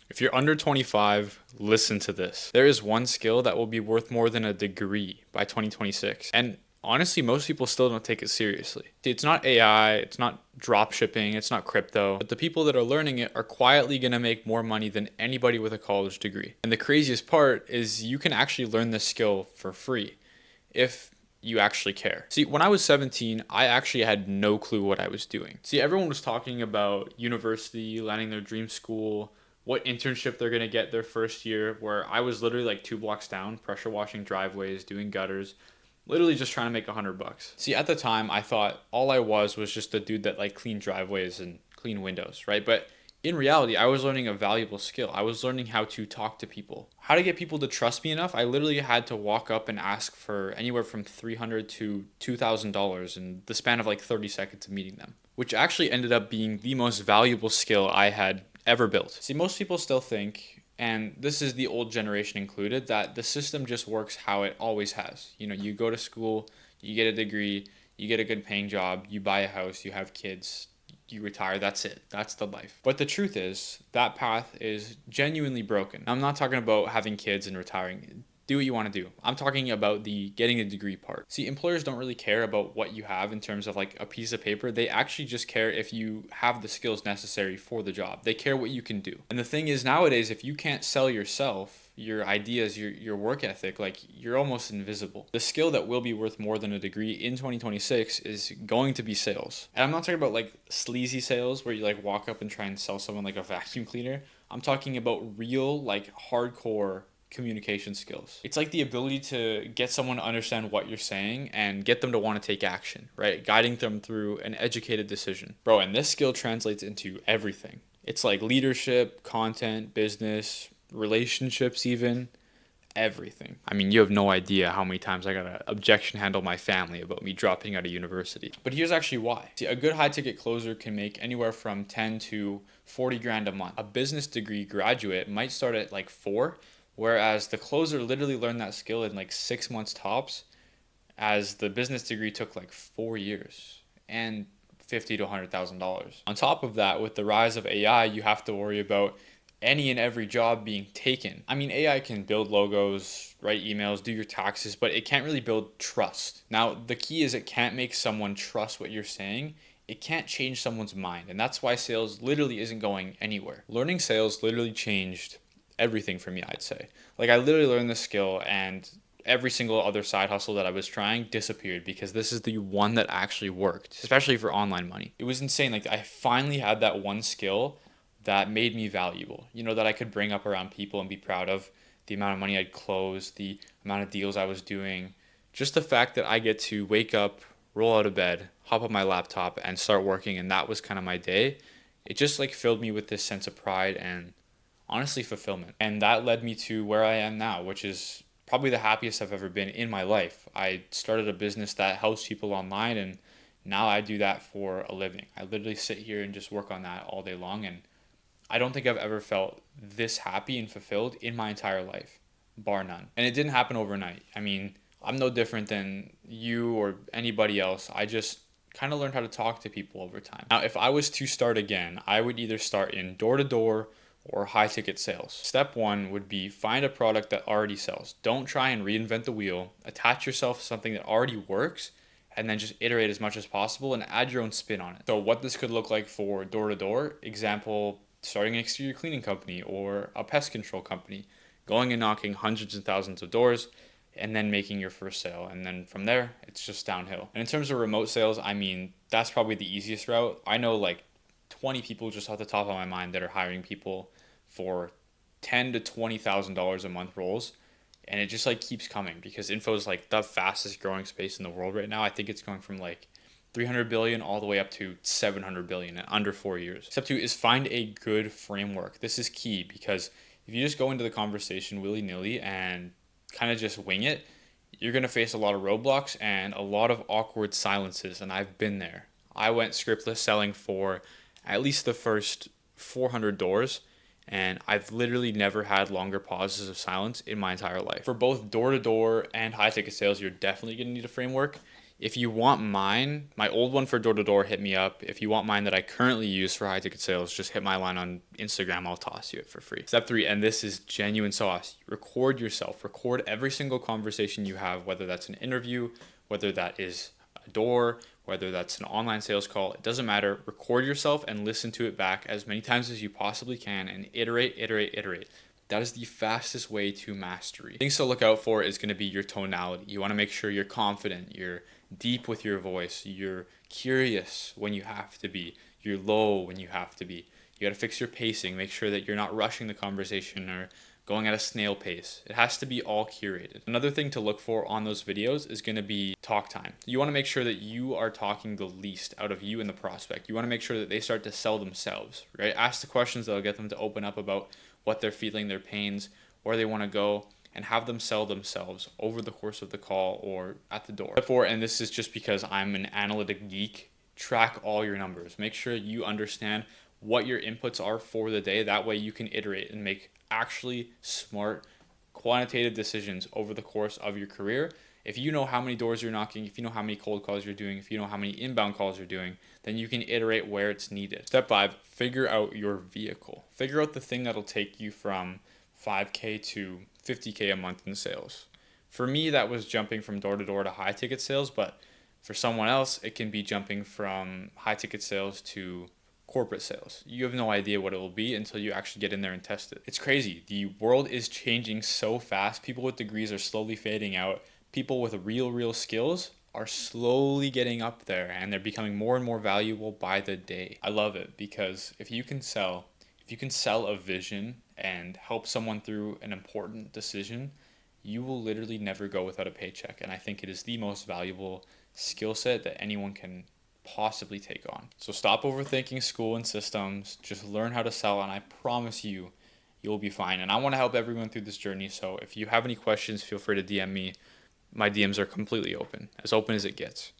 If you're under 25, listen to this. There is one skill that will be worth more than a degree by 2026. And honestly, most people still don't take it seriously. It's not AI, it's not drop shipping, it's not crypto, but the people that are learning it are quietly going to make more money than anybody with a college degree. And the craziest part is you can actually learn this skill for free if you actually care. See, when I was 17, I actually had no clue what I was doing. See, everyone was talking about university, landing their dream school, what internship they're gonna get their first year, where I was literally like 2 blocks down, pressure washing driveways, doing gutters, literally just trying to make $100. See, at the time, I thought all I was just the dude that like cleaned driveways and clean windows, right? But in reality, I was learning a valuable skill. I was learning how to talk to people, how to get people to trust me enough. I literally had to walk up and ask for anywhere from $300 to $2,000 in the span of like 30 seconds of meeting them, which actually ended up being the most valuable skill I had ever built. See, most people still think, and this is the old generation included, that the system just works how it always has. You know, you go to school, you get a degree, you get a good paying job, you buy a house, you have kids, you retire, that's it. That's the life. But the truth is, that path is genuinely broken. I'm not talking about having kids and retiring. Do what you want to do. I'm talking about the getting a degree part. See, employers don't really care about what you have in terms of like a piece of paper. They actually just care if you have the skills necessary for the job. They care what you can do. And the thing is, nowadays, if you can't sell yourself, your ideas, your work ethic, like you're almost invisible. The skill that will be worth more than a degree in 2026 is going to be sales. And I'm not talking about like sleazy sales where you like walk up and try and sell someone like a vacuum cleaner. I'm talking about real, like hardcore communication skills. It's like the ability to get someone to understand what you're saying and get them to want to take action, right? Guiding them through an educated decision. Bro, and this skill translates into everything. It's like leadership, content, business, relationships, even everything. I mean, you have no idea how many times I got to objection handle my family about me dropping out of university. But here's actually why. See, a good high ticket closer can make anywhere from 10 to 40 grand a month. A business degree graduate might start at like 4, whereas the closer literally learned that skill in like 6 months tops, as the business degree took like 4 years and $50 to $100,000. On top of that, with the rise of AI, you have to worry about any and every job being taken. I mean, AI can build logos, write emails, do your taxes, but it can't really build trust. Now, the key is it can't make someone trust what you're saying. It can't change someone's mind. And that's why sales literally isn't going anywhere. Learning sales literally changed everything for me, I'd say. Like, I literally learned this skill, and every single other side hustle that I was trying disappeared because this is the one that actually worked, especially for online money. It was insane. Like, I finally had that one skill that made me valuable, you know, that I could bring up around people and be proud of. The amount of money I'd closed, the amount of deals I was doing, just the fact that I get to wake up, roll out of bed, hop on my laptop and start working, and that was kind of my day. It just like filled me with this sense of pride and honestly fulfillment. And that led me to where I am now, which is probably the happiest I've ever been in my life. I started a business that helps people online, and now I do that for a living. I literally sit here and just work on that all day long, and I don't think I've ever felt this happy and fulfilled in my entire life, bar none. And it didn't happen overnight. I mean, I'm no different than you or anybody else. I just kind of learned how to talk to people over time. Now, if I was to start again, I would either start in door to door or high ticket sales. Step one would be find a product that already sells. Don't try and reinvent the wheel. Attach yourself to something that already works and then just iterate as much as possible and add your own spin on it. So what this could look like for door to door, example, starting an exterior cleaning company or a pest control company, going and knocking hundreds of thousands of doors and then making your first sale. And then from there, it's just downhill. And in terms of remote sales, I mean, that's probably the easiest route. I know like 20 people just off the top of my mind that are hiring people for $10,000 to $20,000 a month roles. And it just like keeps coming because info is like the fastest growing space in the world right now. I think it's going from like 300 billion all the way up to 700 billion in under 4 years. Step two is find a good framework. This is key because if you just go into the conversation willy-nilly and kind of just wing it, you're going to face a lot of roadblocks and a lot of awkward silences. And I've been there. I went scriptless selling for at least the first 400 doors. And I've literally never had longer pauses of silence in my entire life. For both door to door and high ticket sales, you're definitely going to need a framework. If you want mine, my old one for door-to-door, hit me up. If you want mine that I currently use for high ticket sales, just hit my line on Instagram. I'll toss you it for free. Step 3, and this is genuine sauce. Record yourself. Record every single conversation you have, whether that's an interview, whether that is a door, whether that's an online sales call. It doesn't matter. Record yourself and listen to it back as many times as you possibly can and iterate, iterate, iterate. That is the fastest way to mastery. Things to look out for is going to be your tonality. You want to make sure you're confident, you're deep with your voice, you're curious when you have to be, you're low when you have to be. You got to fix your pacing, make sure that you're not rushing the conversation or going at a snail pace. It has to be all curated. Another thing to look for on those videos is going to be talk time. You want to make sure that you are talking the least out of you and the prospect. You want to make sure that they start to sell themselves, right? Ask the questions that'll get them to open up about what they're feeling, their pains, where they want to go, and have them sell themselves over the course of the call or at the door. Step 4, and this is just because I'm an analytic geek, track all your numbers. Make sure you understand what your inputs are for the day. That way you can iterate and make actually smart, quantitative decisions over the course of your career. If you know how many doors you're knocking, if you know how many cold calls you're doing, if you know how many inbound calls you're doing, then you can iterate where it's needed. Step 5, figure out your vehicle. Figure out the thing that'll take you from 5K to 50K a month in sales. For me, that was jumping from door to door to high ticket sales, but for someone else, it can be jumping from high ticket sales to corporate sales. You have no idea what it will be until you actually get in there and test it. It's crazy. The world is changing so fast. People with degrees are slowly fading out. People with real skills are slowly getting up there, and they're becoming more and more valuable by the day. I love it because if you can sell a vision and help someone through an important decision, you will literally never go without a paycheck. And I think it is the most valuable skill set that anyone can possibly take on. So stop overthinking school and systems. Just learn how to sell, and I promise you, you'll be fine. And I want to help everyone through this journey. So if you have any questions, feel free to DM me. My DMs are completely open as it gets.